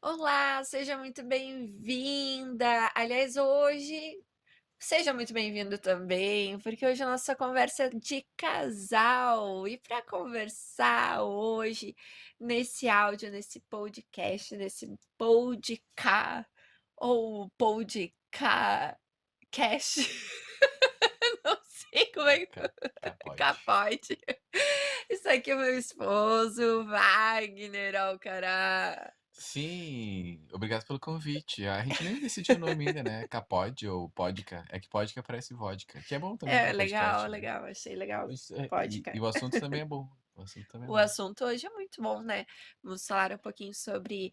Olá, seja muito bem-vinda. Aliás, hoje seja muito bem-vindo também, porque hoje a nossa conversa é de casal. E para conversar hoje, nesse áudio, nesse podcast, nesse podcast ou podcast, não sei como é que Capode. capote. Isso aqui é meu esposo, Wagner Alcará. Sim, obrigado pelo convite. A gente nem decidiu o nome ainda, né? Capode ou Podca. É que Podca parece vodka, que é bom também É para legal, podcast, né? legal, achei legal. E, Podcast. e o assunto também é bom. O assunto também é O bom. assunto hoje é muito bom, né? Vamos falar um pouquinho sobre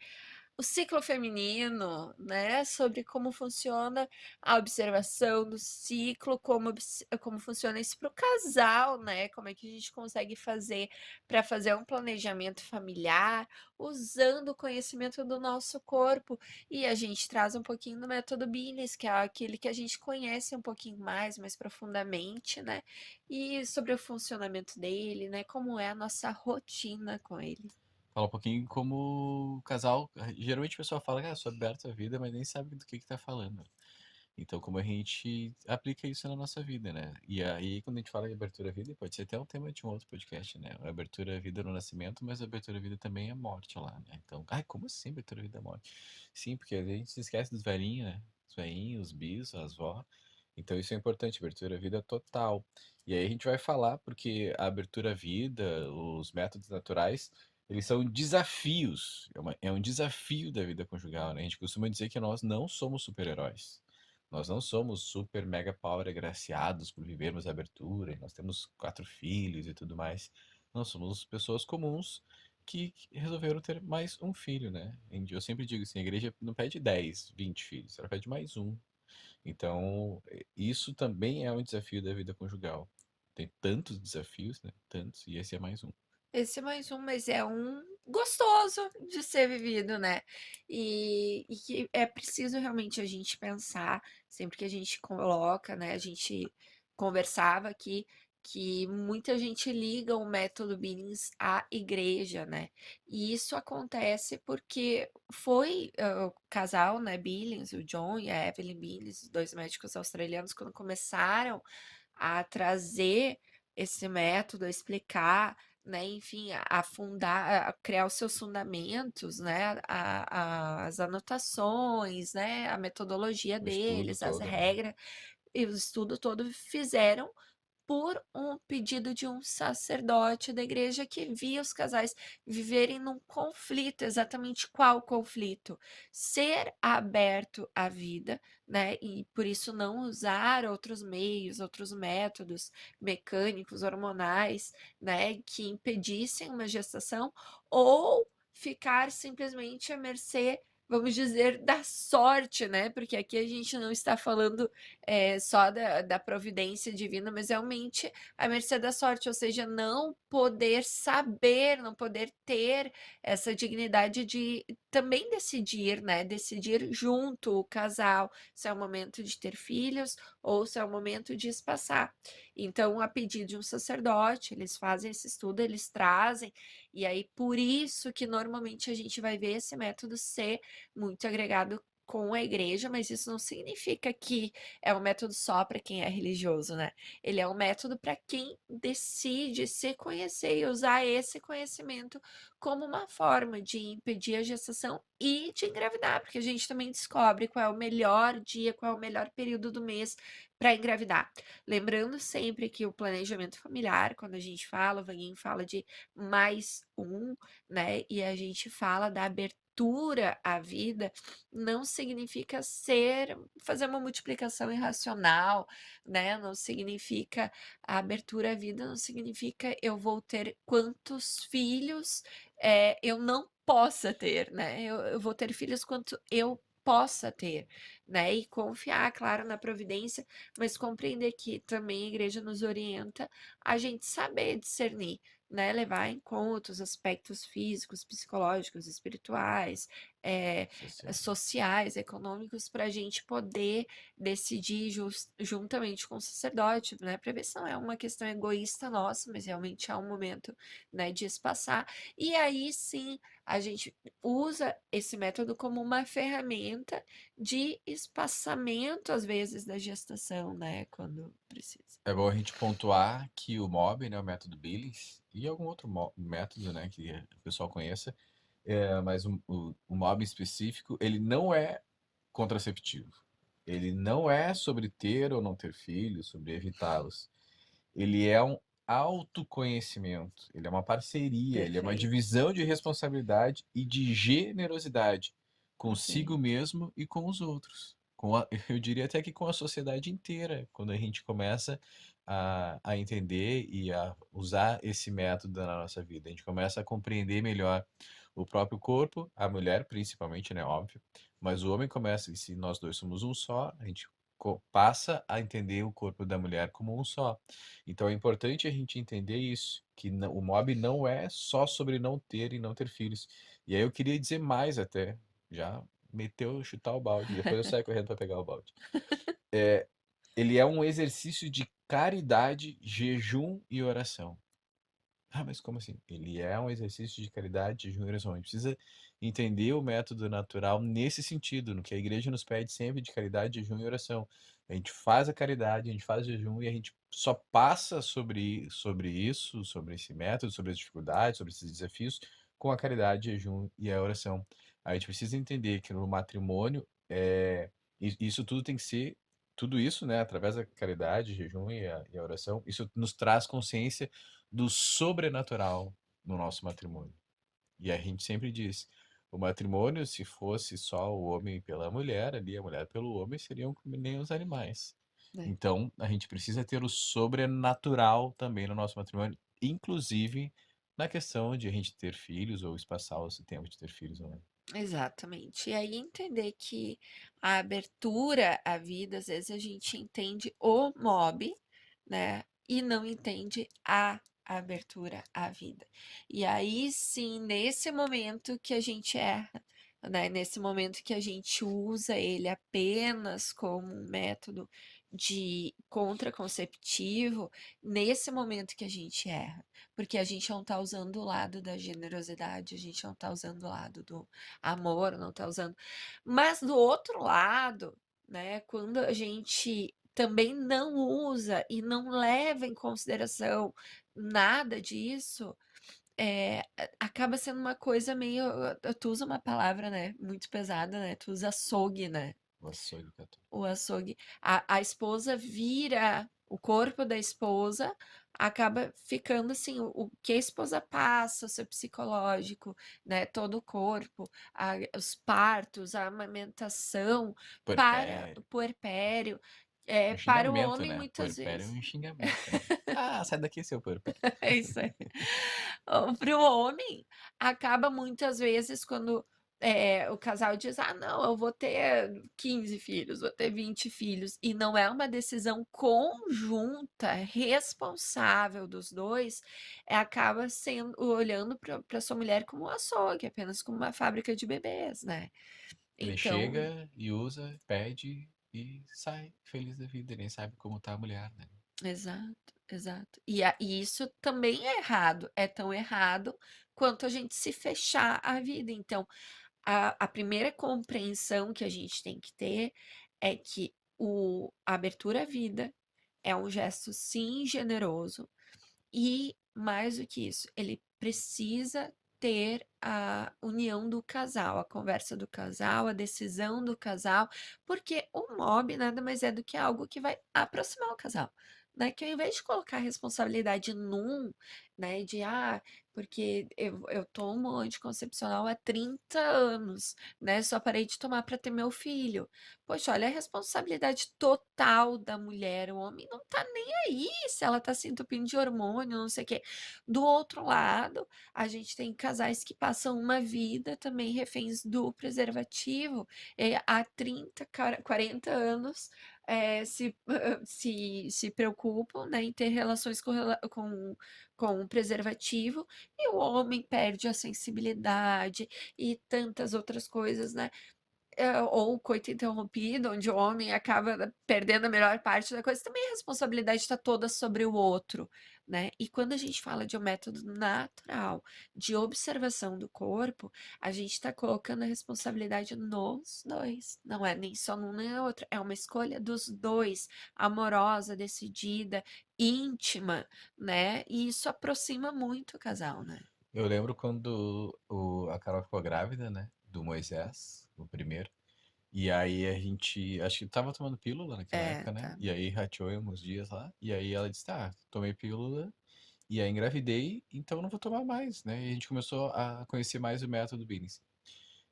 o ciclo feminino, né? Sobre como funciona a observação do ciclo, como funciona isso para o casal, né? Como é que a gente consegue fazer para fazer um planejamento familiar usando o conhecimento do nosso corpo. E a gente traz um pouquinho do método Bines, que é aquele que a gente conhece um pouquinho mais profundamente, né? E sobre o funcionamento dele, né? Como é a nossa rotina com ele. Fala um pouquinho como casal. Geralmente a pessoa fala que sou aberto à vida, mas nem sabe do que tá falando. Então, como a gente aplica isso na nossa vida, né? E aí, quando a gente fala de abertura à vida, pode ser até um tema de um outro podcast, né? A abertura à vida no nascimento, mas a abertura à vida também é morte lá, né? Então, ai, como assim abertura à vida é morte? Sim, porque a gente se esquece dos velhinhos, né? Os velhinhos, os bis, as vó. Então, isso é importante, abertura à vida total. E aí a gente vai falar, porque a abertura à vida, os métodos naturais, eles são desafios. É um desafio da vida conjugal, né? A gente costuma dizer que nós não somos super-heróis. Nós não somos super mega power agraciados por vivermos a abertura, e nós temos 4 filhos e tudo mais. Nós somos pessoas comuns que resolveram ter mais um filho, né? Eu sempre digo assim, a igreja não pede 10, 20 filhos, ela pede mais um. Então, isso também é um desafio da vida conjugal. Tem tantos desafios, né? Tantos, e esse é mais um. Esse é mais um, mas é um gostoso de ser vivido, né? E que é preciso realmente a gente pensar, sempre que a gente coloca, né? A gente conversava aqui que muita gente liga o método Billings à igreja, né? E isso acontece porque foi o casal, né, Billings, o John e a Evelyn Billings, dois médicos australianos, quando começaram a trazer esse método, a explicar, né, enfim, a fundar, a criar os seus fundamentos, né, as anotações, né, a metodologia O estudo deles, as todo, né? regras, e o estudo todo fizeram por um pedido de um sacerdote da igreja que via os casais viverem num conflito. Exatamente qual conflito? Ser aberto à vida, né? E por isso não usar outros meios, outros métodos mecânicos, hormonais, né? Que impedissem uma gestação, ou ficar simplesmente à mercê, vamos dizer, da sorte, né? Porque aqui a gente não está falando só da providência divina, mas realmente a mercê da sorte, ou seja, não poder saber, não poder ter essa dignidade de também decidir, né? Decidir junto o casal se é o momento de ter filhos ou se é o momento de espaçar. Então, a pedido de um sacerdote, eles fazem esse estudo, eles trazem, e aí por isso que normalmente a gente vai ver esse método ser muito agregado com a igreja, mas isso não significa que é um método só para quem é religioso, né? Ele é um método para quem decide se conhecer e usar esse conhecimento como uma forma de impedir a gestação e de engravidar, porque a gente também descobre qual é o melhor dia, qual é o melhor período do mês para engravidar. Lembrando sempre que o planejamento familiar, quando a gente fala, o Vaguinho fala de mais um, né? E a gente fala da abertura à vida, não significa fazer uma multiplicação irracional, né? Não significa a abertura à vida, não significa eu vou ter quantos filhos eu não possa ter, né? Eu vou ter filhos quanto eu possa ter, né? E confiar, claro, na providência, mas compreender que também a igreja nos orienta a gente saber discernir, né? Levar em conta os aspectos físicos, psicológicos, espirituais, é, Sociais. sociais, econômicos, para a gente poder decidir juntamente com o sacerdote, né? Para ver se não é uma questão egoísta nossa, mas realmente é um momento, né, de espaçar. E aí sim a gente usa esse método como uma ferramenta de espaçamento, às vezes, da gestação, né, quando precisa. É bom a gente pontuar que o MOB, né, o método Billings, e algum outro método, né, que o pessoal conheça, mas o MOB específico, ele não é contraceptivo. Ele não é sobre ter ou não ter filhos, sobre evitá-los. Ele é um autoconhecimento, ele é uma parceria, ele é uma Perfeito, divisão de responsabilidade e de generosidade consigo perfeito. mesmo e com os outros. Com a eu diria até que com a sociedade inteira, quando a gente começa a entender e a usar esse método na nossa vida. A gente começa a compreender melhor o próprio corpo, a mulher principalmente, né, óbvio, mas o homem começa e se nós 2 somos um só, a gente passa a entender o corpo da mulher como um só. Então é importante a gente entender isso, que o MOB não é só sobre não ter e não ter filhos. E aí eu queria dizer mais até, já meteu chutar o balde, depois eu saio correndo para pegar o balde. Ele é um exercício de caridade, jejum e oração. Ah, mas como assim? Ele é um exercício de caridade, jejum e oração. A gente precisa entender o método natural nesse sentido, no que a igreja nos pede sempre de caridade, jejum e oração. A gente faz a caridade, a gente faz jejum e a gente só passa sobre isso, sobre esse método, sobre as dificuldades, sobre esses desafios, com a caridade, jejum e a oração. A gente precisa entender que no matrimônio, isso tudo tem que ser, tudo isso, né, através da caridade, jejum e a oração, isso nos traz consciência do sobrenatural no nosso matrimônio. E a gente sempre diz, o matrimônio, se fosse só o homem pela mulher, ali a mulher pelo homem, seriam como nem os animais. Né. Então, a gente precisa ter o sobrenatural também no nosso matrimônio, inclusive na questão de a gente ter filhos ou espaçar o tempo de ter filhos ou não. Exatamente. E aí entender que a abertura à vida, às vezes a gente entende o MOB, né, e não entende a abertura à vida. E aí sim, nesse momento que a gente erra, né, nesse momento que a gente usa ele apenas como um método de contraconceptivo, nesse momento que a gente erra, porque a gente não está usando o lado da generosidade, a gente não está usando o lado do amor, não tá usando. Mas do outro lado, né, quando a gente também não usa e não leva em consideração nada disso, acaba sendo uma coisa meio, tu usa uma palavra, né, muito pesada, né, tu usa açougue, né? O açougue católico. O açougue. A esposa vira o corpo da esposa, acaba ficando assim, o que a esposa passa, o seu psicológico, né, todo o corpo, os partos, a amamentação, para Puerpério. o puerpério, Um para o xingamento, homem né? muitas Puerpério é vezes. um xingamento, né? Ah, sai daqui, seu puerpério. É isso aí. Para o homem, acaba muitas vezes quando, o casal diz: "Ah, não, eu vou ter 15 filhos, vou ter 20 filhos", e não é uma decisão conjunta, responsável dos 2, acaba sendo olhando para sua mulher como um açougue, apenas como uma fábrica de bebês, né. Ele Então chega e usa, pede e sai feliz da vida, nem sabe como tá a mulher, né. exato, exato. E isso também é errado, é tão errado quanto a gente se fechar à vida. Então, a primeira compreensão que a gente tem que ter é que a abertura à vida é um gesto, sim, generoso, e mais do que isso, ele precisa ter a união do casal, a conversa do casal, a decisão do casal, porque o MOB nada mais é do que algo que vai aproximar o casal, né, que ao invés de colocar a responsabilidade num, né, de: "Ah, porque eu tomo anticoncepcional há 30 anos, né, só parei de tomar para ter meu filho". Poxa, olha a responsabilidade total da mulher, o homem não tá nem aí se ela tá se entupindo de hormônio, não sei o quê. Do outro lado, a gente tem casais que passam uma vida também reféns do preservativo, há 30, 40 anos, se preocupam, né, em ter relações com o preservativo, e o homem perde a sensibilidade e tantas outras coisas, né. ou o coito interrompido, onde o homem acaba perdendo a melhor parte da coisa, também a responsabilidade está toda sobre o outro, né. E quando a gente fala de um método natural de observação do corpo, a gente está colocando a responsabilidade nos 2, não é nem só num nem no outro, é uma escolha dos 2, amorosa, decidida, íntima, né, e isso aproxima muito o casal, né. Eu lembro quando a Carol ficou grávida, né? Do Moisés, o primeiro. E aí a gente, acho que tava tomando pílula naquela É, época, né? tá. E aí rateou em uns dias lá. E aí ela disse, tá, tomei pílula. E aí engravidei, então não vou tomar mais, né? E a gente começou a conhecer mais o método Billings.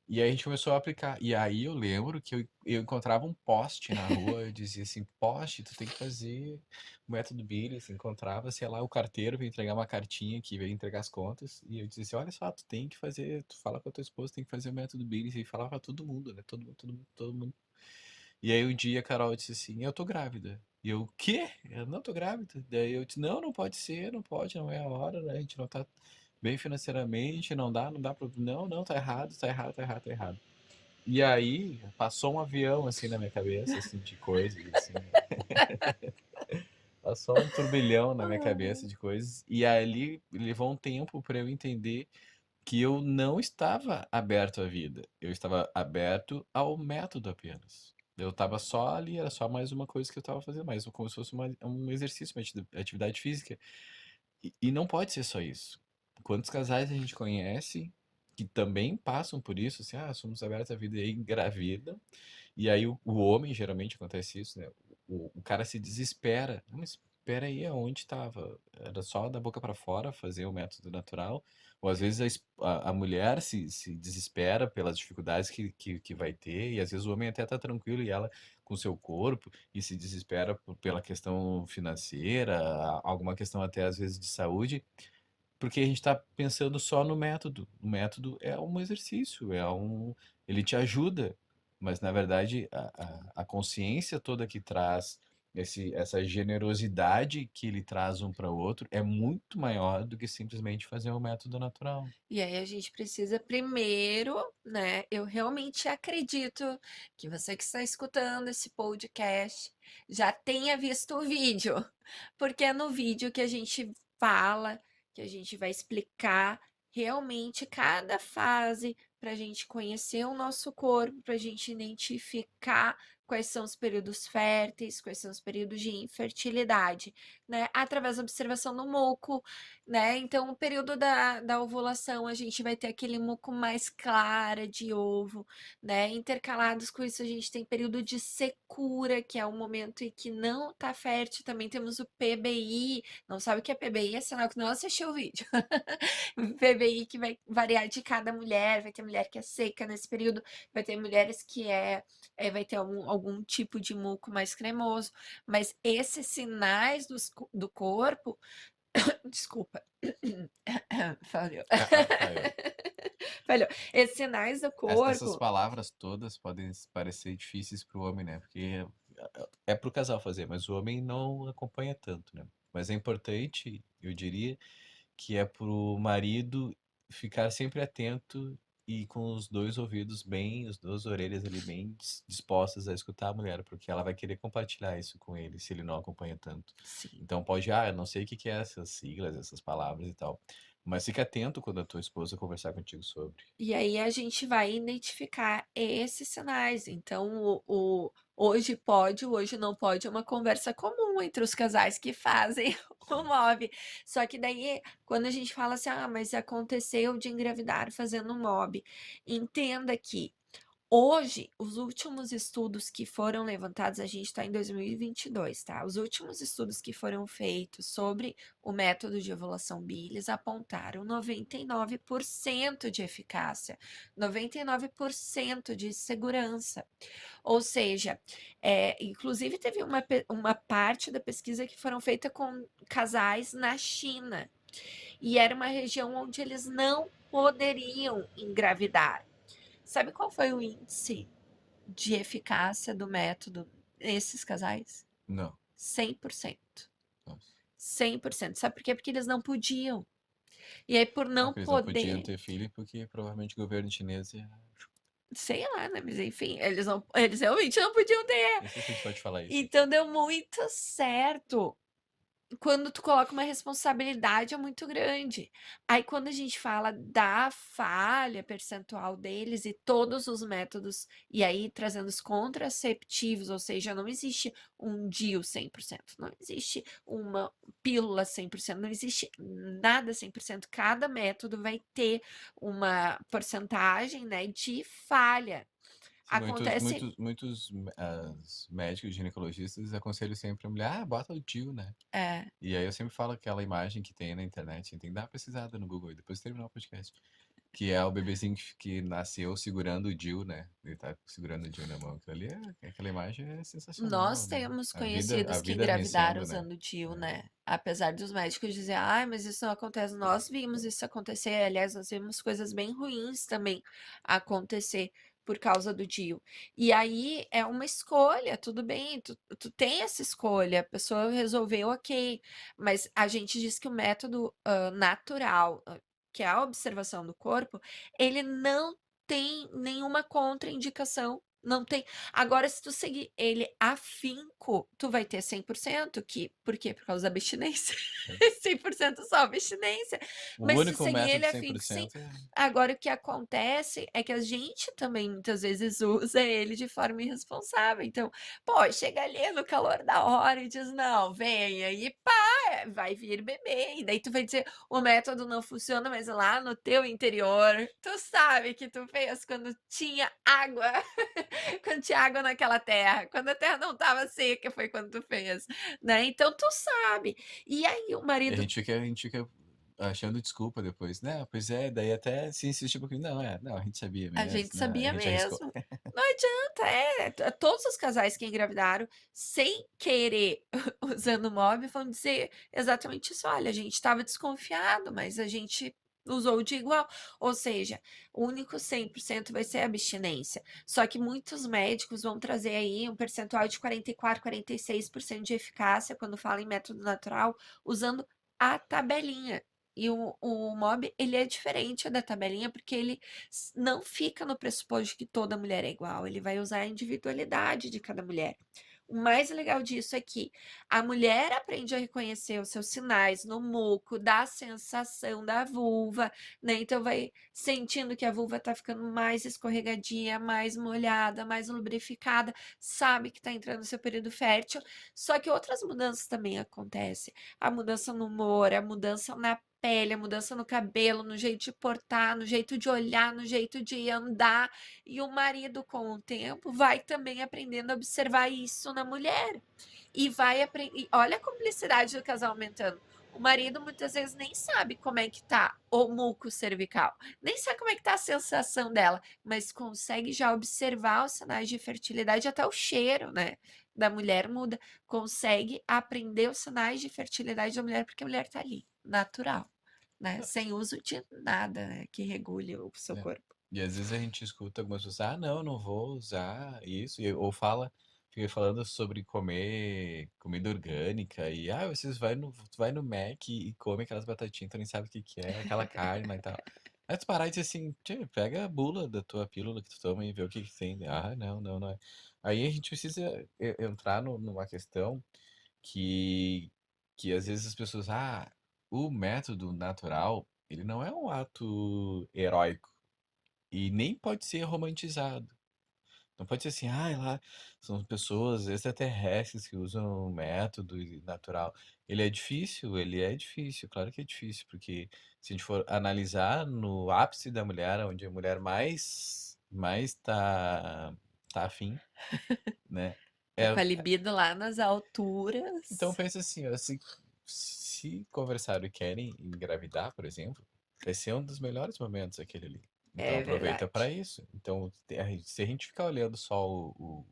E aí a gente começou a aplicar. E aí eu lembro que eu encontrava um poste na rua, eu dizia assim, poste, tu tem que fazer o método Billings. Encontrava, sei lá, o carteiro veio entregar uma cartinha que veio entregar as contas. E eu dizia assim, olha só, tu tem que fazer, tu fala com a tua esposa, tem que fazer o método Billings. E falava pra todo mundo, né? Todo mundo, todo mundo, todo mundo. E aí um dia a Carol disse assim, eu tô grávida. E eu, o quê? Eu não tô grávida. Daí eu disse, não, não pode ser, não pode, não é a hora, né? A gente não tá bem financeiramente, não dá pra... Não, não, tá errado, tá errado, tá errado, tá errado. E aí passou um avião assim na minha cabeça, assim, de coisas, assim. Passou um turbilhão na minha cabeça de coisas. E ali levou um tempo pra eu entender que eu não estava aberto à vida. Eu estava aberto ao método apenas. Eu estava só ali, era só mais uma coisa que eu estava fazendo, mais como se fosse um exercício, uma atividade física. E não pode ser só isso. Quantos casais a gente conhece que também passam por isso, assim, ah, somos abertos à vida e aí engravidam, e aí o homem, geralmente acontece isso, né? O cara se desespera. "Não, mas espera aí, aonde estava? Era só da boca para fora fazer o método natural?" Ou às vezes a mulher se desespera pelas dificuldades que vai ter, e às vezes o homem até tá tranquilo e ela com seu corpo, e se desespera pela questão financeira, alguma questão até às vezes de saúde, porque a gente está pensando só no método. O método é um exercício, ele te ajuda, mas na verdade a consciência toda que traz essa generosidade que ele traz um para o outro é muito maior do que simplesmente fazer um método natural. E aí a gente precisa primeiro, né, eu realmente acredito que você que está escutando esse podcast já tenha visto o vídeo, porque é no vídeo que a gente fala, que a gente vai explicar realmente cada fase para a gente conhecer o nosso corpo, para a gente identificar quais são os períodos férteis, quais são os períodos de infertilidade, né, através da observação do muco, né, então o período da ovulação a gente vai ter aquele muco mais clara de ovo, né, intercalados com isso a gente tem período de secura, que é o momento em que não tá fértil, também temos o PBI, não sabe o que é PBI, é sinal que não assistiu o vídeo. PBI que vai variar de cada mulher, vai ter mulher que é seca nesse período, vai ter mulheres que vai ter algum tipo de muco mais cremoso, mas esses sinais do corpo desculpa. Falhou. Fael. Falhou. Esses sinais do Essas corpo palavras todas podem parecer difíceis para o homem, né? Porque é para o casal fazer, mas o homem não acompanha tanto, né? Mas é importante, eu diria, que é pro marido ficar sempre atento e com os dois ouvidos bem, as duas orelhas ali bem dispostas a escutar a mulher, porque ela vai querer compartilhar isso com ele, se ele não acompanha tanto. sim. Então pode, eu não sei o que que é essas siglas, essas palavras e tal, mas fica atento quando a tua esposa conversar contigo sobre. E aí a gente vai identificar esses sinais. Então, hoje pode, o hoje não pode é uma conversa comum entre os casais que fazem o MOB. Só que daí, quando a gente fala assim, mas aconteceu de engravidar fazendo MOB, entenda que hoje, os últimos estudos que foram levantados, a gente está em 2022, tá? Os últimos estudos que foram feitos sobre o método de ovulação Billys apontaram 99% de eficácia, 99% de segurança. Ou seja, inclusive teve uma parte da pesquisa que foram feita com casais na China, e era uma região onde eles não poderiam engravidar. Sabe qual foi o índice de eficácia do método nesses casais? Não. 100%. Nossa. 100%. Sabe por quê? Porque eles não podiam. E aí, por Ah, não porque eles não podiam poder, ter filho porque provavelmente o governo chinês ia. sei lá, né, mas enfim, eles realmente não podiam ter. Nem sei se a gente pode falar isso aqui. Então deu muito certo. Quando tu coloca uma responsabilidade é muito grande. Aí quando a gente fala da falha percentual deles e todos os métodos, e aí trazendo os contraceptivos, ou seja, não existe um DIU 100%, não existe uma pílula 100%, não existe nada 100%. Cada método vai ter uma porcentagem, né, de falha. Sim, Acontece médicos ginecologistas aconselham sempre a mulher, bota o DIU, né? é. E aí eu sempre falo aquela imagem que tem na internet, tem que dar uma pesquisada no Google e depois terminar o podcast. Que é o bebezinho que nasceu segurando o DIU, né? Ele tá segurando o DIU na mão. Aquilo ali aquela imagem é Nós sensacional, né? temos A conhecidos que vida engravidaram vencendo, né? usando DIU, É. né? Apesar dos médicos dizerem, ai, mas isso não acontece. Nós vimos isso acontecer. Aliás, nós vimos coisas bem ruins também acontecer por causa do DIU. E aí é uma escolha, tudo bem, tu tem essa escolha, a pessoa resolveu, ok. Mas a gente diz que o método natural, que é a observação do corpo, ele não tem nenhuma contraindicação. Não tem. Agora, se tu seguir ele afinco, tu vai ter 100% por quê? Por causa da abstinência. É. 100% só abstinência. O Mas se único seguir método ele afinco, sim. 100% é... Agora, o que acontece é que a gente também muitas vezes usa ele de forma irresponsável. Então, pô, chega ali no calor da hora e diz: não, vem aí, pá, vai vir bebê. E daí tu vai dizer: o método não funciona, mas lá no teu interior, tu sabe que tu fez quando tinha água. Quando tinha água naquela terra, quando a terra não estava seca, foi quando tu fez, né? Então tu sabe. E aí o E marido, a gente fica achando desculpa depois. Não, pois é, daí até se insistir um pouquinho. Não, a gente sabia a gente mesmo. Não, a sabia gente arriscou. mesmo. Não adianta, todos os casais que engravidaram sem querer usando o MOB vão dizer exatamente isso. Olha, a gente estava desconfiado, mas a gente usou de igual. Ou seja, o único 100% vai ser a abstinência. Só que muitos médicos vão trazer aí um percentual de 44, 46% de eficácia quando fala em método natural, usando a tabelinha. E o MOB, ele é diferente da tabelinha, porque ele não fica no pressuposto de que toda mulher é igual, ele vai usar a individualidade de cada mulher. O mais legal disso é que a mulher aprende a reconhecer os seus sinais no muco, da sensação da vulva, né? Então vai sentindo que a vulva tá ficando mais escorregadia, mais molhada, mais lubrificada, sabe que tá entrando no seu período fértil. Só que outras mudanças também acontecem. A mudança no humor, a mudança na pele, a mudança no cabelo, no jeito de portar, no jeito de olhar, no jeito de andar. E o marido, com o tempo, vai também aprendendo a observar isso na mulher. E vai aprender. Olha a cumplicidade do casal aumentando. O marido muitas vezes nem sabe como é que tá o muco cervical, nem sabe como é que tá a sensação dela, mas consegue já observar os sinais de fertilidade, até o cheiro, né, da mulher muda, consegue aprender os sinais de fertilidade da mulher, porque a mulher tá ali, natural, né, sem uso de nada, né, que regule o seu É. corpo. E às vezes a gente escuta algumas pessoas, não, eu não vou usar isso, ou fica falando sobre comer comida orgânica, e vocês vai no Mac e come aquelas batatinhas, tu nem sabe o que que é, aquela carne lá e tal. Aí tu parar e dizer assim, "Tchê, pega a bula da tua pílula que tu toma e vê o que que tem." Não é. Aí a gente precisa entrar numa questão que, que às vezes as pessoas, o método natural, ele não é um ato heróico. E nem pode ser romantizado. Não pode ser assim, lá são pessoas extraterrestres que usam o método natural. Ele é difícil, claro que é difícil, porque se a gente for analisar no ápice da mulher, onde a mulher mais tá afim, né? Tá com a É, libido lá nas então alturas. pensa assim, ó, se conversaram e querem engravidar, por exemplo, vai ser um dos melhores momentos aquele ali. Então É aproveita para verdade. isso. Então, se a gente ficar olhando só o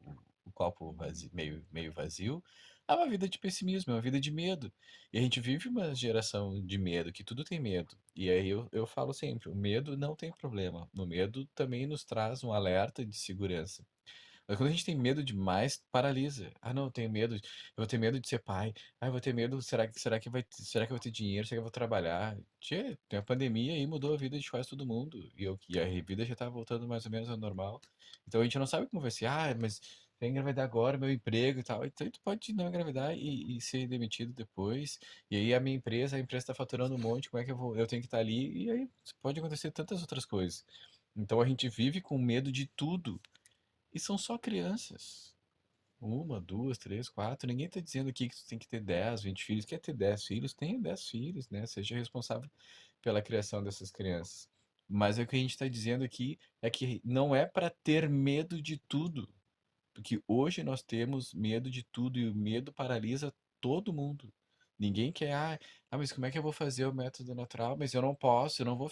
copo vazio, meio vazio, é uma vida de pessimismo, é uma vida de medo. E a gente vive uma geração de medo, que tudo tem medo. E aí eu falo sempre, o medo não tem problema. O medo também nos traz um alerta de segurança. Mas quando a gente tem medo demais, paralisa. Ah, não, eu tenho medo, eu vou ter medo de ser pai. Ah, eu vou ter medo, será que eu vou ter dinheiro? Será que eu vou trabalhar? Tchê, tem a pandemia aí, mudou a vida de quase todo mundo. E a vida já tá voltando mais ou menos ao normal. Então a gente não sabe como vai ser. Ah, mas tem que engravidar agora, meu emprego e tal. Então tu pode não engravidar e ser demitido depois. E aí a empresa tá faturando um monte, como é que eu tenho que estar ali? E aí pode acontecer tantas outras coisas. Então a gente vive com medo de tudo. E são só crianças. Uma, duas, três, quatro. Ninguém está dizendo aqui que tu tem que ter 10, 20 filhos. Quer ter 10 filhos? Tenha 10 filhos, né? Seja responsável pela criação dessas crianças. Mas o que a gente está dizendo aqui é que não é para ter medo de tudo. Porque hoje nós temos medo de tudo e o medo paralisa todo mundo. Ninguém quer, mas como é que eu vou fazer o método natural? Mas eu não posso, eu não vou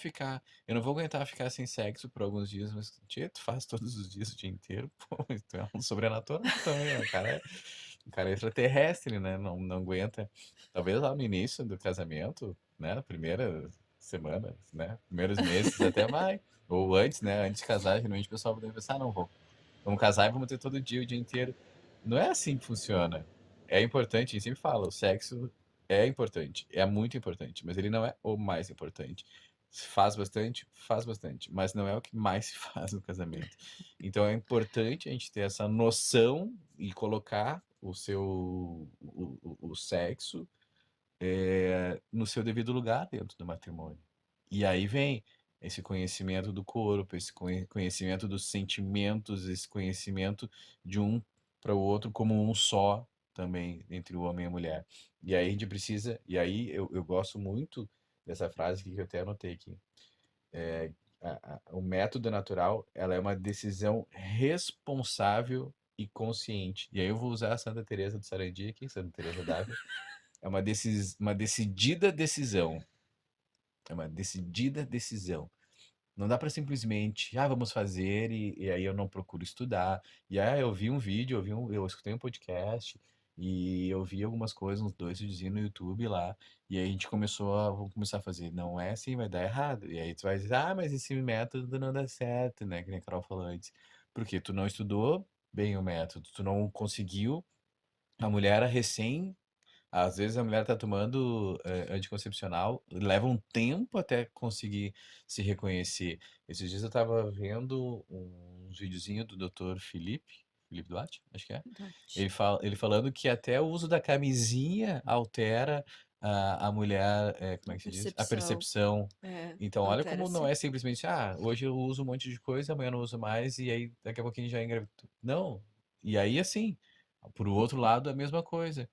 aguentar ficar sem sexo por alguns dias, mas tchê, tu faz todos os dias o dia inteiro, pô, mas tu é um sobrenatural também, né? O cara é extraterrestre, né? Não aguenta. Talvez lá no início do casamento, né? Primeira semana, né? Primeiros meses até vai. Ou antes, né? Antes de casar, geralmente o pessoal deve pensar, não, vamos casar e vamos ter todo dia, o dia inteiro. Não é assim que funciona. É importante, a gente sempre fala, o sexo é importante, é muito importante, mas ele não é o mais importante. Faz bastante, mas não é o que mais se faz no casamento. Então é importante a gente ter essa noção e colocar o sexo no seu devido lugar dentro do matrimônio. E aí vem esse conhecimento do corpo, esse conhecimento dos sentimentos, esse conhecimento de um para o outro como um só também entre o homem e a mulher. E aí a gente precisa, e aí eu gosto muito dessa frase que eu até anotei aqui. O método natural, ela é uma decisão responsável e consciente. E aí eu vou usar a Santa Teresa do Sarandi aqui, Santa Teresa d'Ávila. É uma decidida decisão. É uma decidida decisão. Não dá para simplesmente, vamos fazer, e aí eu não procuro estudar. E aí eu vi um vídeo, eu escutei um podcast, e eu vi algumas coisas, uns dois videozinhos no YouTube lá, e aí a gente vamos começar a fazer. Não é assim, vai dar errado. E aí tu vai dizer, mas esse método não dá certo, né? Que nem a Carol falou antes. Porque tu não estudou bem o método, tu não conseguiu. A mulher era recém Às vezes a mulher tá tomando anticoncepcional, leva um tempo até conseguir se reconhecer. Esses dias eu tava vendo uns videozinhos do Dr. Felipe Duarte, acho que é. Verdade. Ele falando que até o uso da camisinha altera a mulher, como A é que se diz? A percepção. percepção. É, Então, olha altera como não sim. é simplesmente, hoje eu uso um monte de coisa, amanhã eu não uso mais, e aí daqui a pouquinho já engravidou. Não. E aí, assim, por outro lado, a mesma coisa.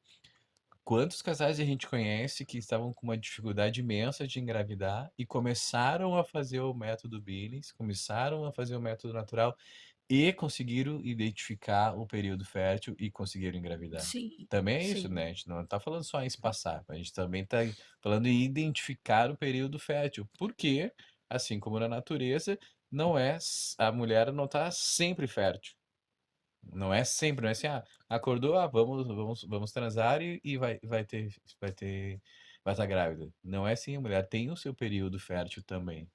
Quantos casais a gente conhece que estavam com uma dificuldade imensa de engravidar e começaram a fazer o método Billings, começaram a fazer o método natural e conseguiram identificar o período fértil e conseguiram engravidar? Sim, Também é isso, sim. né? A gente não está falando só em espaçar, a gente também está falando em identificar o período fértil. Porque, assim como na natureza, não é a mulher não está sempre fértil. Não é sempre, não é assim, acordou, vamos transar e vai estar grávida. Não é assim, a mulher tem o seu período fértil também.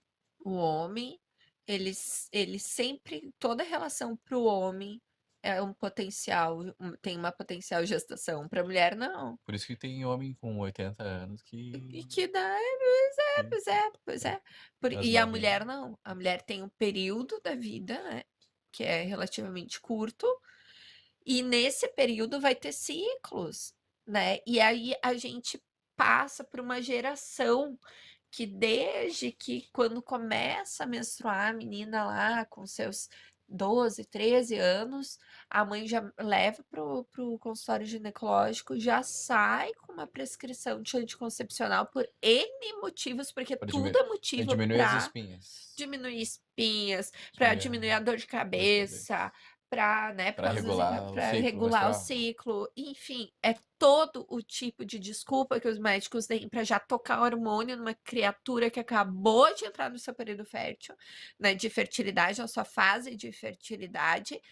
O homem, ele sempre, toda relação para o homem é um potencial, tem uma potencial gestação. Para a mulher, não. Por isso que tem homem com 80 anos E que dá, que pois é, pois é. as E a novinhas. mulher não. A mulher tem um período da vida, né? Que é relativamente curto, e nesse período vai ter ciclos, né? E aí a gente passa por uma geração que desde que quando começa a menstruar a menina lá com seus 12, 13 anos, a mãe já leva pro consultório ginecológico, já sai com uma prescrição de anticoncepcional por N motivos, porque Para tudo é pra motivo diminuir as para espinhas. diminuir espinhas, para Diminuir a diminuir a dor de dor de cabeça. cabeça, para, né, por Para causa regular o para ciclo regular o menstrual. ciclo, enfim, é todo o tipo de desculpa que os médicos têm para já tocar hormônio numa criatura que acabou de entrar no seu período fértil, né, de fertilidade, na sua fase de fertilidade.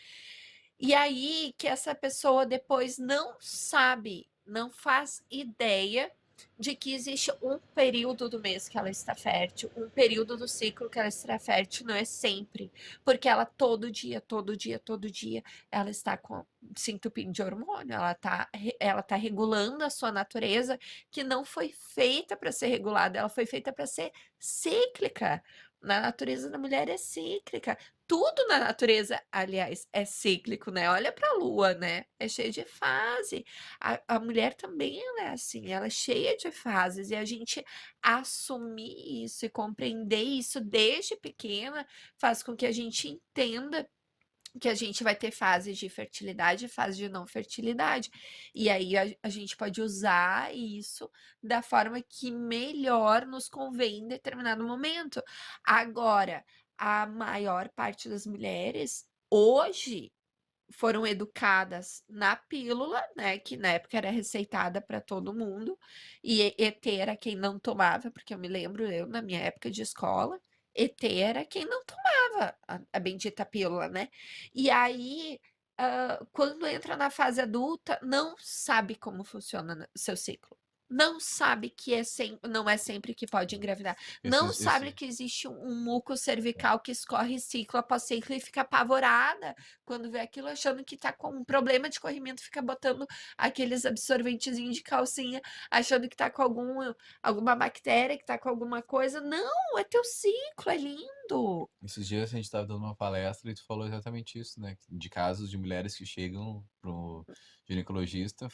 E aí que essa pessoa depois não sabe, não faz ideia de que existe um período do mês que ela está fértil, um período do ciclo que ela está fértil, não é sempre, porque ela todo dia, todo dia, ela está se entupindo de hormônio, ela tá regulando a sua natureza que não foi feita para ser regulada, ela foi feita para ser cíclica. Na natureza da mulher é cíclica. Tudo na natureza, aliás, é cíclico, né? Olha para a lua, né? É cheio de fase. A mulher também ela é assim, ela é cheia de fases, e a gente assumir isso e compreender isso desde pequena faz com que a gente entenda que a gente vai ter fases de fertilidade e fases de não fertilidade. E aí a gente pode usar isso da forma que melhor nos convém em determinado momento. Agora, a maior parte das mulheres hoje foram educadas na pílula, né, que na época era receitada para todo mundo, e ET era quem não tomava, porque eu me lembro, eu na minha época de escola, ET era quem não tomava a bendita pílula, né? E aí, quando entra na fase adulta, não sabe como funciona o seu ciclo. Não sabe que não é sempre que pode engravidar. Não Esses, sabe esse, que existe um muco cervical que escorre ciclo após ciclo e fica apavorada quando vê aquilo achando que tá com um problema de corrimento, fica botando aqueles absorventezinhos de calcinha, achando que tá com alguma bactéria, que tá com alguma coisa. Não, é teu ciclo, é lindo. esses dias a gente estava dando uma palestra e tu falou exatamente isso, né? De casos de mulheres que chegam pro ginecologista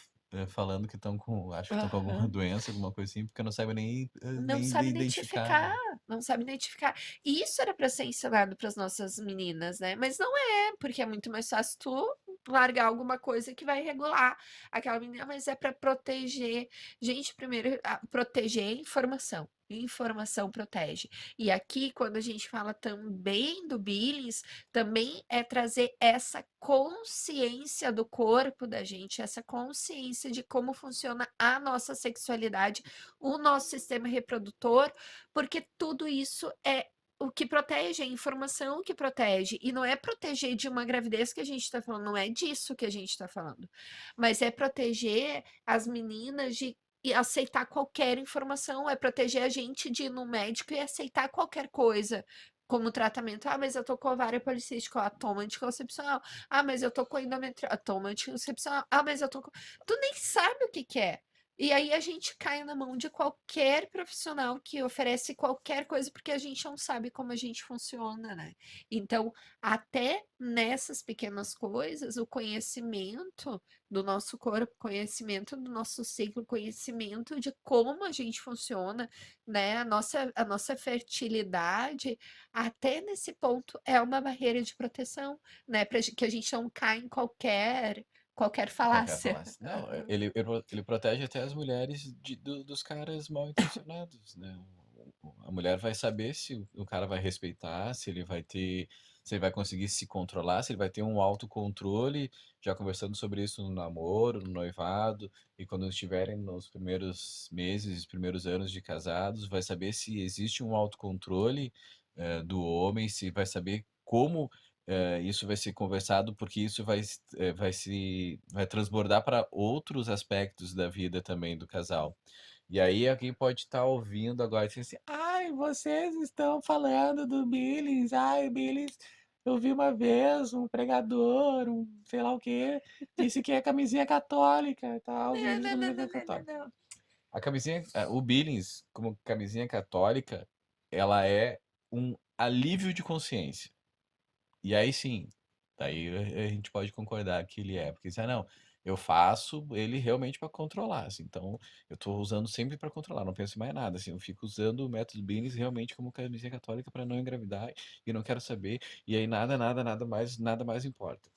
falando que estão com, acho que estão com alguma Aham. doença, alguma coisa assim, porque não sabem Não nem sabe identificar, identificar, né? não sabe identificar. E isso era para ser ensinado para as nossas meninas, né? Mas não é, porque é muito mais fácil tu largar alguma coisa que vai regular aquela menina, mas é para proteger. Gente, primeiro, proteger a informação. Informação protege. E aqui, quando a gente fala também do Billings, também é trazer essa consciência do corpo da gente, essa consciência de como funciona a nossa sexualidade, o nosso sistema reprodutor, porque tudo isso é o que protege, a informação que protege. E não é proteger de uma gravidez que a gente está falando, não é disso que a gente está falando, mas é proteger as meninas de e aceitar qualquer informação, é proteger a gente de ir no médico e aceitar qualquer coisa. Como tratamento, mas eu tô com ovário policístico, toma anticoncepcional. Mas eu tô com endometriose, toma anticoncepcional. Mas eu tô com. Tu nem sabe o que que é. E aí a gente cai na mão de qualquer profissional que oferece qualquer coisa, porque a gente não sabe como a gente funciona, né? Então, até nessas pequenas coisas, o conhecimento do nosso corpo, conhecimento do nosso ciclo, conhecimento de como a gente funciona, né? A nossa fertilidade, até nesse ponto, é uma barreira de proteção, né? Para que a gente não caia em qualquer Qualquer falácia. falácia. Não, ele protege até as mulheres dos caras mal intencionados, né? A mulher vai saber se o cara vai respeitar, se ele vai conseguir se controlar, se ele vai ter um autocontrole, já conversando sobre isso no namoro, no noivado, e quando estiverem nos primeiros meses, primeiros anos de casados, vai saber se existe um autocontrole, do homem, se vai saber como isso vai ser conversado, porque isso vai transbordar para outros aspectos da vida também do casal. E aí alguém pode estar ouvindo agora e dizer assim, ai, vocês estão falando do Billings, ai, Billings, eu vi uma vez um pregador, um sei lá o quê, disse que é camisinha católica e tal, Não, Billings, não, não, camisinha não, não, não, católica. não. O Billings, como camisinha católica, ela é um alívio de consciência. E aí sim, daí a gente pode concordar que ele é, porque assim, não, eu faço ele realmente para controlar, assim, então eu tô usando sempre para controlar, não penso em mais nada, assim, eu fico usando o método Billings realmente como camisinha católica para não engravidar e não quero saber, e aí nada mais importa.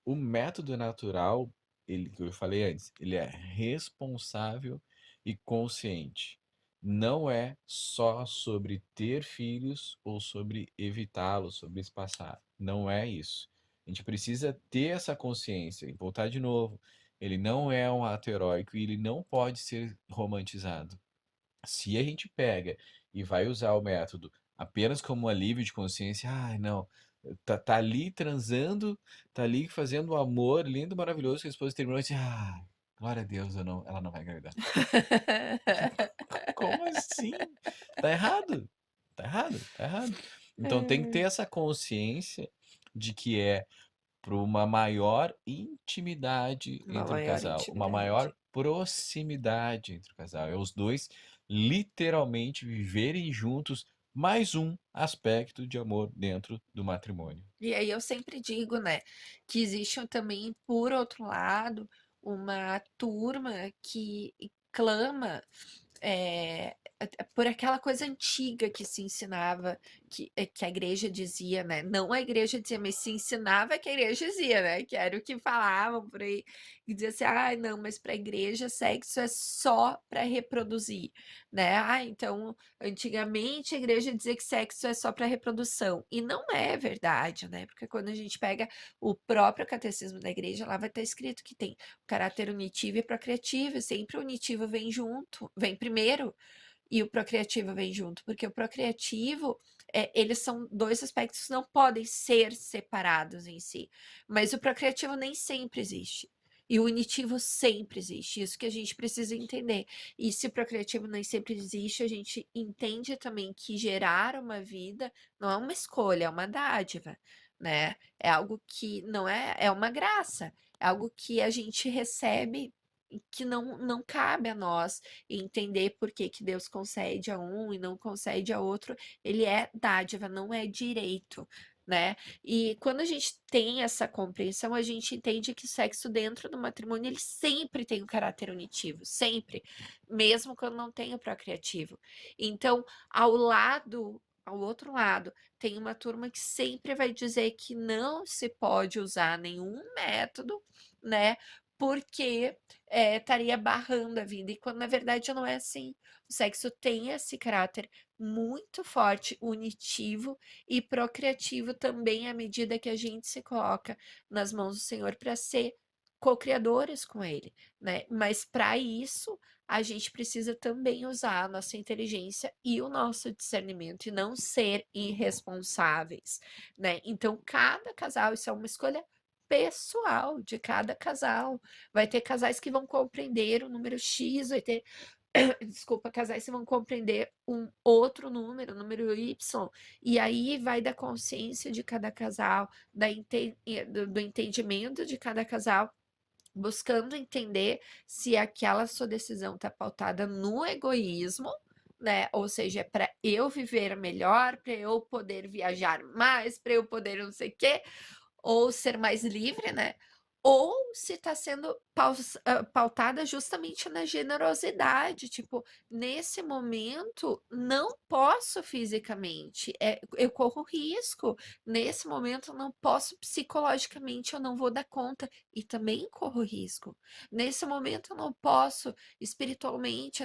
O método natural, ele, que eu falei antes, ele é responsável e consciente. Não é só sobre ter filhos ou sobre evitá-los, sobre espaçar. Não é isso. A gente precisa ter essa consciência e voltar de novo. Ele não é um ato heróico e ele não pode ser romantizado. Se a gente pega e vai usar o método apenas como um alívio de consciência, ai, não, tá ali transando, tá ali fazendo um amor lindo, maravilhoso, que a esposa terminou e diz, ai, glória a Deus, ela não vai engravidar. Como assim? Tá errado, tá errado, tá errado. Então tem que ter Ai, essa consciência de que é para uma maior intimidade uma entre o maior casal, uma maior intimidade. proximidade entre o casal. É os 2 literalmente viverem juntos, mais um aspecto de amor dentro do matrimônio. E aí eu sempre digo, né, que existe também, por outro lado, uma turma que clama, por aquela coisa antiga que se ensinava, que a igreja dizia, né, não a igreja dizia, mas se ensinava que a igreja dizia, né, que era o que falavam por aí, que dizia assim: "Ai, não, mas para a igreja sexo é só para reproduzir", né. "Ah, então antigamente a igreja dizia que sexo é só para reprodução", e não é verdade, né, porque quando a gente pega o próprio catecismo da igreja, lá vai estar escrito que tem o caráter unitivo e procriativo, e sempre o unitivo vem junto, vem primeiro, e o procriativo vem junto, porque o procriativo, eles são 2 aspectos que não podem ser separados em si, mas o procriativo nem sempre existe, e o unitivo sempre existe, isso que a gente precisa entender. E se o procriativo nem sempre existe, a gente entende também que gerar uma vida não é uma escolha, é uma dádiva, né, é algo que não é uma graça, é algo que a gente recebe e que não cabe a nós entender por que que Deus concede a um e não concede a outro, ele é dádiva, não é direito, né. E quando a gente tem essa compreensão, a gente entende que o sexo dentro do matrimônio, ele sempre tem um caráter unitivo, sempre, mesmo quando não tem o procriativo. Então, ao outro lado, tem uma turma que sempre vai dizer que não se pode usar nenhum método, né, porque estaria barrando a vida, e quando na verdade não é assim. O sexo tem esse caráter muito forte, unitivo e procriativo também, à medida que a gente se coloca nas mãos do Senhor para ser co-criadores com Ele, né. Mas para isso, a gente precisa também usar a nossa inteligência e o nosso discernimento, e não ser irresponsáveis, né. Então cada casal, isso é uma escolha pessoal de cada casal. Vai ter casais que vão compreender o número X, vai ter desculpa, casais que vão compreender um outro número, o número Y, e aí vai da consciência de cada casal, da enten do entendimento de cada casal, buscando entender se aquela sua decisão está pautada no egoísmo, né, ou seja, é para eu viver melhor, para eu poder viajar mais, para eu poder não sei o quê, ou ser mais livre, né, ou se está sendo pautada justamente na generosidade, tipo, nesse momento não posso fisicamente, eu corro risco, nesse momento não posso psicologicamente, eu não vou dar conta, e também corro risco. Nesse momento eu não posso espiritualmente,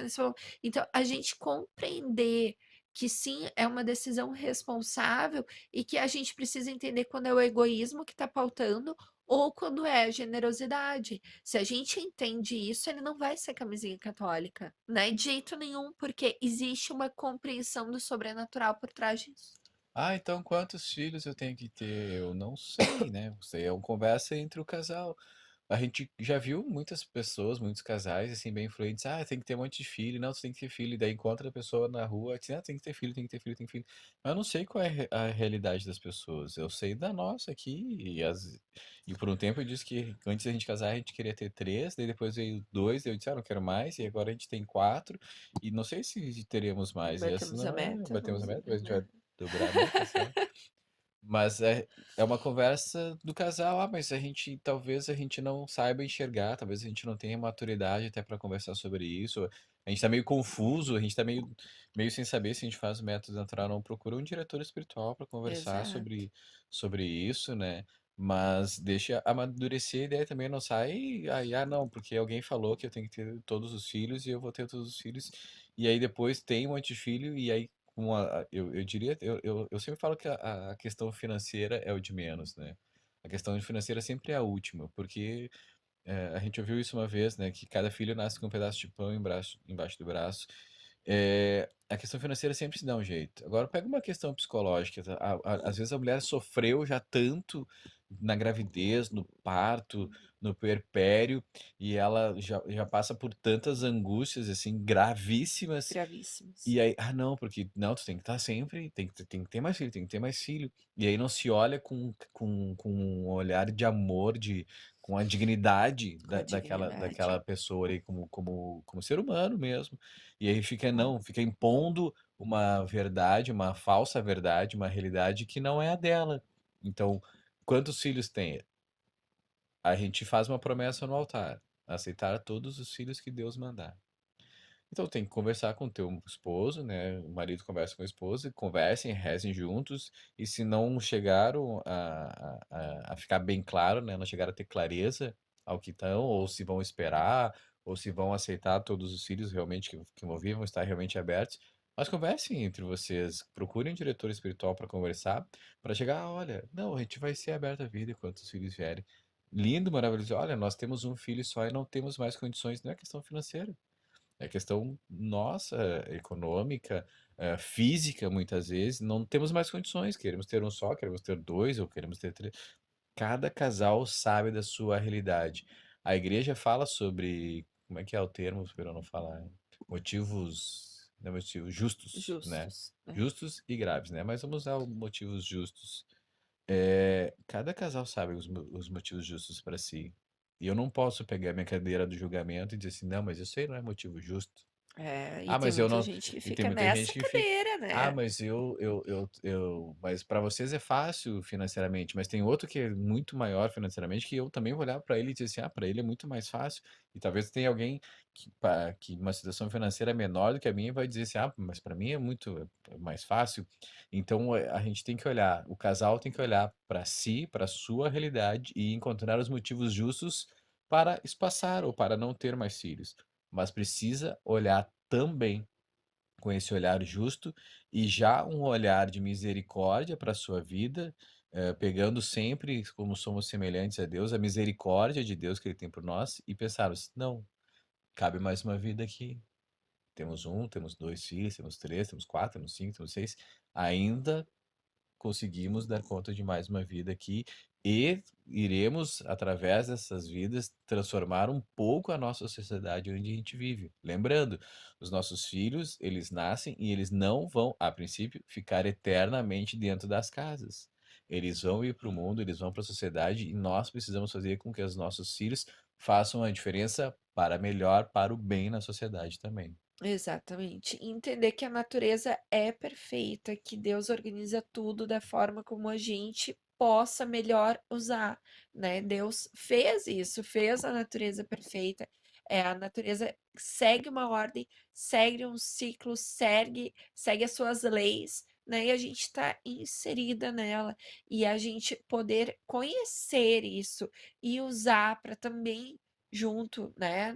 então a gente compreender que sim, é uma decisão responsável e que a gente precisa entender quando é o egoísmo que está pautando ou quando é a generosidade. Se a gente entende isso, ele não vai ser camisinha católica, né? De jeito nenhum, porque existe uma compreensão do sobrenatural por trás disso. "Ah, então quantos filhos eu tenho que ter?" Eu não sei, né, isso aí é uma conversa entre o casal. A gente já viu muitas pessoas, muitos casais, assim, bem influentes: "Ah, tem que ter um monte de filho, não, tu tem que ter filho", e daí encontra a pessoa na rua, diz: "Ah, tem que ter filho, tem que ter filho, tem que ter filho". Mas eu não sei qual é a realidade das pessoas, eu sei da nossa aqui, e por um tempo eu disse que antes da gente casar a gente queria ter 3, daí depois veio 2, daí eu disse: "Ah, não quero mais", e agora a gente tem 4, e não sei se teremos mais, e essa Batemos a não é meta, batemos a vamos meta, ver, depois a gente vai né? dobrar a meta, sei lá. Mas é uma conversa do casal: "Ah, mas a gente talvez a gente não saiba enxergar, talvez a gente não tenha maturidade até para conversar sobre isso, a gente tá meio confuso, a gente tá meio sem saber se a gente faz o método natural ou não", procura um diretor espiritual para conversar Exato. sobre isso, né, mas deixa amadurecer a ideia também, não sai aí: "Ah, não, porque alguém falou que eu tenho que ter todos os filhos e eu vou ter todos os filhos", e aí depois tem um monte de filho e aí com eu diria eu sempre falo que a questão financeira é o de menos, né. A questão financeira sempre é a última, porque, a gente ouviu isso uma vez, né, que cada filho nasce com um pedaço de pão embaixo do braço. A questão financeira sempre se dá um jeito. Agora pega uma questão psicológica, às vezes a mulher sofreu já tanto na gravidez, no parto, no puerpério, e ela já passa por tantas angústias, assim, gravíssimas, Gravíssimos. e aí: "Ah, não, porque não, tu tem que estar sempre, tem que ter mais filho, tem que ter mais filho". E aí não se olha com um olhar de amor, com a dignidade Com a daquela dignidade. pessoa ali como ser humano mesmo. E aí fica Hum. não, fica impondo uma verdade, uma falsa verdade, uma realidade que não é a dela. Então, quantos filhos tem? A gente faz uma promessa no altar: aceitar todos os filhos que Deus mandar. Então tem que conversar com o teu esposo, né, o marido conversa com a esposa, conversem, rezem juntos, e se não chegaram a ficar bem claro, né, não chegaram a ter clareza ao que estão, ou se vão esperar, ou se vão aceitar todos os filhos realmente que vão vir, vão estar realmente abertos, mas conversem entre vocês, procurem um diretor espiritual para conversar, para chegar: "Ah, olha, não, a gente vai ser aberto à vida enquanto os filhos vierem". Lindo, maravilhoso. Olha, nós temos um filho só e não temos mais condições, não é questão financeira. É questão nossa, econômica, física, muitas vezes, não temos mais condições, queremos ter um só, queremos ter 2 ou queremos ter 3. Cada casal sabe da sua realidade. A igreja fala sobre como é que é o termo para eu não falar? Motivos, não é motivos justos, né. Justos, né. Justos e graves, né, mas vamos usar o motivos justos. Cada casal sabe os motivos justos para si. E eu não posso pegar minha cadeira do julgamento e dizer assim: "Não, mas isso aí não é motivo justo". É, e Ah, tem mas eu muita não gente que e tem fica muita nessa gente que fica: cadeira, "Ah, né. mas eu mas para vocês é fácil financeiramente", mas tem outro que é muito maior financeiramente, que eu também vou olhar para ele e dizer assim: "Ah, para ele é muito mais fácil", e talvez tenha alguém que uma situação financeira menor do que a minha vai dizer assim: "Ah, mas para mim é muito mais fácil". Então, a gente tem que olhar, o casal tem que olhar para si, para sua realidade e encontrar os motivos justos para espaçar ou para não ter mais filhos, mas precisa olhar também com esse olhar justo e já um olhar de misericórdia para a sua vida, pegando sempre como somos semelhantes a Deus, a misericórdia de Deus que Ele tem por nós e pensarmos: "Não, cabe mais uma vida aqui. Temos um, temos 2 filhos, temos 3, temos 4, temos 5, temos 6, ainda conseguimos dar conta de mais uma vida aqui e iremos, através dessas vidas, transformar um pouco a nossa sociedade onde a gente vive. Lembrando, os nossos filhos, eles nascem e eles não vão, a princípio, ficar eternamente dentro das casas. Eles vão ir para o mundo, eles vão para a sociedade e nós precisamos fazer com que os nossos filhos façam a diferença para melhor, para o bem na sociedade também. Exatamente. E entender que a natureza é perfeita, que Deus organiza tudo da forma como a gente possa melhor usar, né. Deus fez isso, fez a natureza perfeita, a natureza segue uma ordem, segue um ciclo, segue as suas leis, né, e a gente está inserida nela. E a gente poder conhecer isso e usar para também junto, né,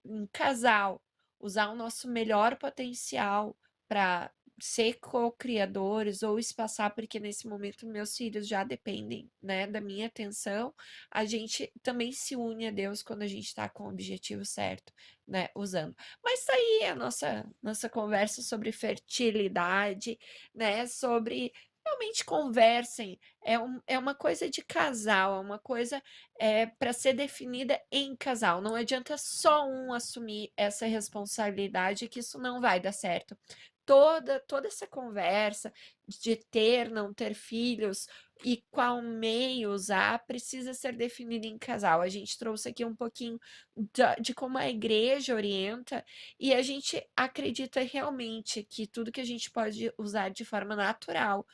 em casal, usar o nosso melhor potencial para ser co-criadores ou espaçar, porque nesse momento meus filhos já dependem, né, da minha atenção, a gente também se une a Deus quando a gente está com o objetivo certo, né, usando. Mas tá aí a nossa conversa sobre fertilidade, né, sobre realmente conversem, é uma coisa de casal, é uma coisa para ser definida em casal, não adianta só um assumir essa responsabilidade que isso não vai dar certo. Toda essa conversa de ter, não ter filhos e qual meio usar, precisa ser definida em casal. A gente trouxe aqui um pouquinho de como a igreja orienta, e a gente acredita realmente que tudo que a gente pode usar de forma natural,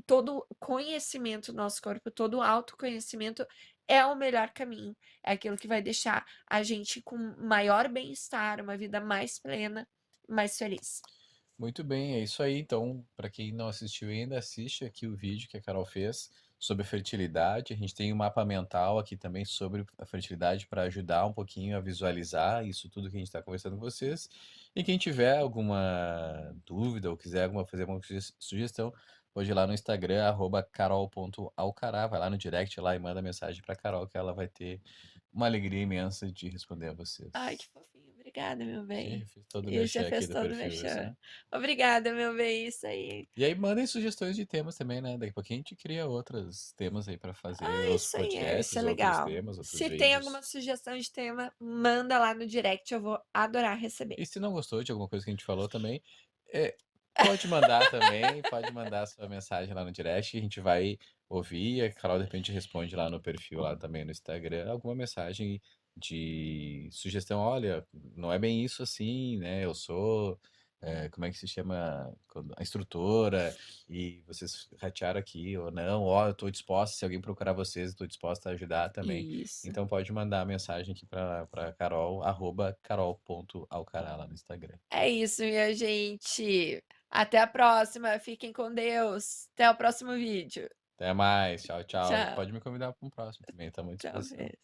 todo conhecimento do nosso corpo, todo autoconhecimento é o melhor caminho, é aquilo que vai deixar a gente com maior bem-estar, uma vida mais plena, mais feliz. Muito bem, é isso aí. Então, para quem não assistiu ainda, assiste aqui o vídeo que a Carol fez sobre fertilidade. A gente tem um mapa mental aqui também sobre a fertilidade para ajudar um pouquinho a visualizar isso tudo que a gente está conversando com vocês. E quem tiver alguma dúvida ou quiser fazer alguma sugestão, pode ir lá no Instagram, carol.alcará, vai lá no direct lá e manda mensagem para Carol que ela vai ter uma alegria imensa de responder a Ai, que vocês. fofinho, obrigada. Obrigada, meu Que bem. fiz todo o E você merchan aqui fez do todo o perfil, viu merchan. só. Obrigada, meu bem, isso aí. E aí mandem sugestões de temas também, né, daqui a pouquinho a gente cria outros temas aí pra fazer nossos Isso é podcasts, outros legal. temas, outros Se tem vídeos. alguma sugestão de tema, manda lá no direct, eu vou adorar receber. E se não gostou de alguma coisa que a gente falou também, eh, pode mandar também, pode mandar sua mensagem lá no direct, a gente vai ouvir, a Carol de repente responde lá no perfil lá também no Instagram, alguma mensagem de sugestão: "Olha, não é bem isso assim, né, eu sou, como é que se chama? Quando a instrutora, e vocês ratearam aqui ou não, ó, eu tô disposta, se alguém procurar vocês, eu tô disposta a ajudar também". Isso. Então pode mandar mensagem aqui pra Carol, @carol.alcará lá no Instagram. É isso, minha gente. Até a próxima, fiquem com Deus. Até o próximo vídeo. Até mais, tchau, tchau. Tchau. Pode me convidar para um próximo também, estamos à disposição. Talvez.